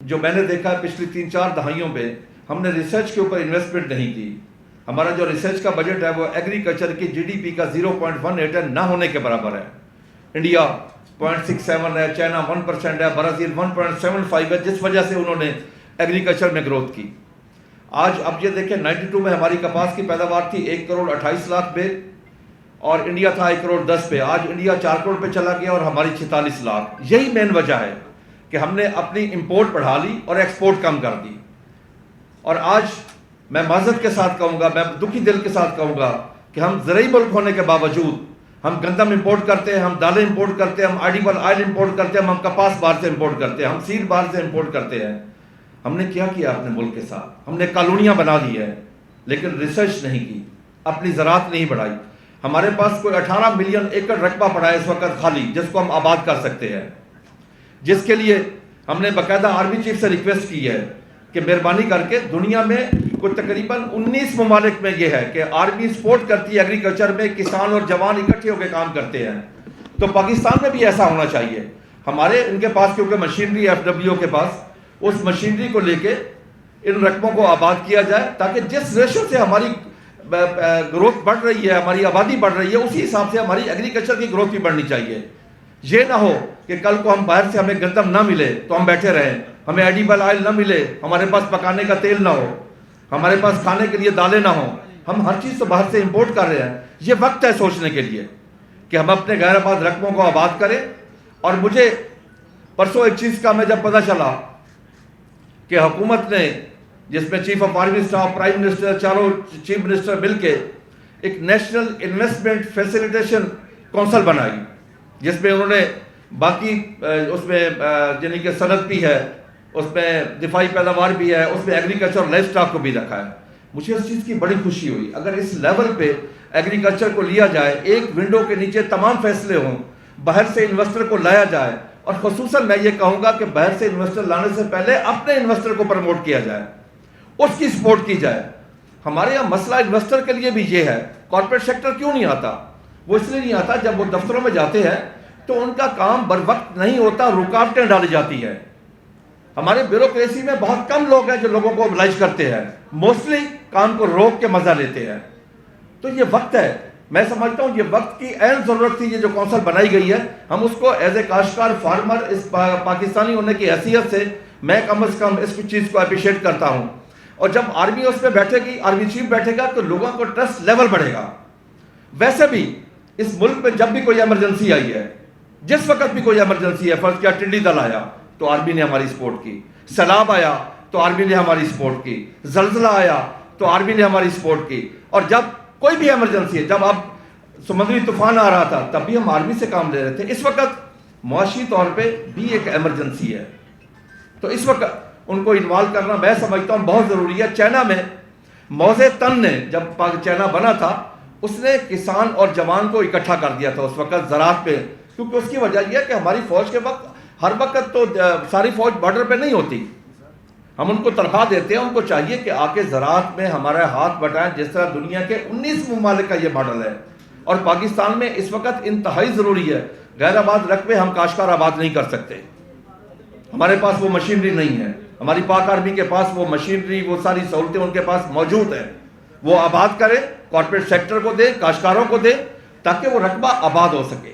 جو میں نے دیکھا ہے پچھلی 3-4 دہائیوں میں ہم نے ریسرچ کے اوپر انویسٹمنٹ نہیں کی. ہمارا جو ریسرچ کا بجٹ ہے وہ ایگریکلچر کی GDP کا 0.18 ہے، نہ ہونے کے برابر ہے. انڈیا 0.67 ہے، چائنا 1% ہے، برازیل 1.75 ہے، جس وجہ سے انہوں نے ایگریکلچر میں گروتھ کی. آج اب یہ دیکھیں 92 میں ہماری کپاس کی پیداوار تھی 1,28,00,000 پہ اور انڈیا تھا 1,10,00,000 پہ. آج انڈیا 4 کروڑ پہ چلا گیا اور ہماری 46 لاکھ. یہی مین وجہ ہے کہ ہم نے اپنی امپورٹ بڑھا لی اور ایکسپورٹ کم کر دی. اور آج میں معذرت کے ساتھ کہوں گا، میں دکھی دل کے ساتھ کہوں گا کہ ہم زرعی ملک ہونے کے باوجود ہم گندم امپورٹ کرتے ہیں، ہم دالیں امپورٹ کرتے ہیں، ہم ایڈیبل آئل امپورٹ کرتے ہیں، ہم کپاس باہر سے امپورٹ کرتے ہیں، ہم سیڈ باہر سے امپورٹ کرتے ہیں. ہم نے کیا کیا اپنے ملک کے ساتھ؟ ہم نے کالونیاں بنا دی ہیں لیکن ریسرچ نہیں کی، اپنی زراعت نہیں بڑھائی. ہمارے پاس کوئی 18 ملین ایکڑ رقبہ پڑا ہے اس وقت خالی، جس کو ہم آباد کر سکتے ہیں، جس کے لیے ہم نے باقاعدہ آرمی چیف سے ریکویسٹ کی ہے کہ مہربانی کر کے دنیا میں کوئی تقریباً 19 ممالک میں یہ ہے کہ آرمی سپورٹ کرتی ہے ایگریکلچر میں، کسان اور جوان اکٹھے ہو کے کام کرتے ہیں. تو پاکستان میں بھی ایسا ہونا چاہیے. ہمارے ان کے پاس کیونکہ مشینری FWO کے پاس، اس مشینری کو لے کے ان رقبوں کو آباد کیا جائے تاکہ جس ریشو سے ہماری گروتھ بڑھ رہی ہے، ہماری آبادی بڑھ رہی ہے، اسی حساب سے ہماری ایگریکلچر کی گروتھ بھی بڑھنی چاہیے. یہ نہ ہو کہ کل کو ہم باہر سے ہمیں گندم نہ ملے تو ہم بیٹھے رہیں، ہمیں ایڈیبل آئل نہ ملے، ہمارے پاس پکانے کا تیل نہ ہو، ہمارے پاس کھانے کے لیے دالیں نہ ہوں، ہم ہر چیز تو باہر سے امپورٹ کر رہے ہیں. یہ وقت ہے سوچنے کے لیے کہ ہم اپنے غیر آباد رقبوں کو آباد کریں. اور مجھے پرسوں ایک چیز کا میں جب پتہ چلا کہ حکومت نے، جس میں chief of army staff, prime minister, چاروں چیف منسٹر مل کے ایک نیشنل انویسٹمنٹ فیسیلیٹیشن کونسل بنائی، جس میں انہوں نے باقی اس میں یعنی کہ صنعت بھی ہے، اس میں دفاعی پیداوار بھی ہے، اس میں ایگریکلچر اور لائف اسٹاک کو بھی رکھا ہے. مجھے اس چیز کی بڑی خوشی ہوئی. اگر اس لیول پہ ایگریکلچر کو لیا جائے، ایک ونڈو کے نیچے تمام فیصلے ہوں، باہر سے انویسٹر کو لایا جائے، اور خصوصاً میں یہ کہوں گا کہ باہر سے انویسٹر لانے سے پہلے اپنے انویسٹر کو پروموٹ کیا جائے، اس کی سپورٹ کی جائے. ہمارے یہاں مسئلہ انویسٹر کے لیے بھی یہ ہے، کارپوریٹ سیکٹر کیوں نہیں آتا؟ وہ اس لیے نہیں آتا، جب وہ دفتروں میں جاتے ہیں تو ان کا کام بر وقت نہیں ہوتا، رکاوٹیں ڈالی جاتی ہیں. ہمارے بیوروکریسی میں بہت کم لوگ ہیں جو لوگوں کو oblige کرتے ہیں، موسٹلی کام کو روک کے مزہ لیتے ہیں. تو یہ وقت ہے، میں سمجھتا ہوں یہ وقت کی اہم ضرورت تھی. یہ جو کونسل بنائی گئی ہے، ہم اس کو ایز اے کاشتکار فارمر، اس پاکستانی ہونے کی حیثیت سے میں کم از کم اس چیز کو اپریشیٹ کرتا ہوں. اور جب آرمی اس پہ بیٹھے گی، آرمی چیف بیٹھے گا، تو لوگوں کو ٹرسٹ لیول بڑھے گا. ویسے بھی اس ملک میں جب بھی کوئی ایمرجنسی آئی ہے، جس وقت بھی کوئی ایمرجنسی ہے، فرض کیا ٹڈی دل آیا تو آرمی نے ہماری سپورٹ کی، سیلاب آیا تو آرمی نے ہماری سپورٹ کی، زلزلہ آیا تو آرمی نے ہماری سپورٹ کی. اور جب کوئی بھی ایمرجنسی ہے، جب اب سمندری طوفان آ رہا تھا تب بھی ہم آرمی سے کام لے رہے تھے. اس وقت معاشی طور پہ بھی ایک ایمرجنسی ہے، تو اس وقت ان کو انوالو کرنا میں سمجھتا ہوں بہت ضروری ہے. چائنا میں موزے تن نے، جب چائنا بنا تھا، اس نے کسان اور جوان کو اکٹھا کر دیا تھا اس وقت زراعت پہ، کیونکہ اس کی وجہ یہ ہے کہ ہماری فوج کے وقت ہر وقت تو ساری فوج بارڈر پہ نہیں ہوتی. ہم ان کو تنخواہ دیتے ہیں، ان کو چاہیے کہ آ کے زراعت میں ہمارا ہاتھ بٹائیں، جس طرح دنیا کے 19 ممالک کا یہ ماڈل ہے. اور پاکستان میں اس وقت انتہائی ضروری ہے. غیر آباد رقبے ہم کاشتکار آباد نہیں کر سکتے، ہمارے پاس وہ مشینری نہیں ہے. ہماری پاک آرمی کے پاس وہ مشینری، وہ ساری سہولتیں ان کے پاس موجود ہیں. وہ آباد کرے، کارپوریٹ سیکٹر کو دے، کاشتکاروں کو دے، تاکہ وہ رقبہ آباد ہو سکے.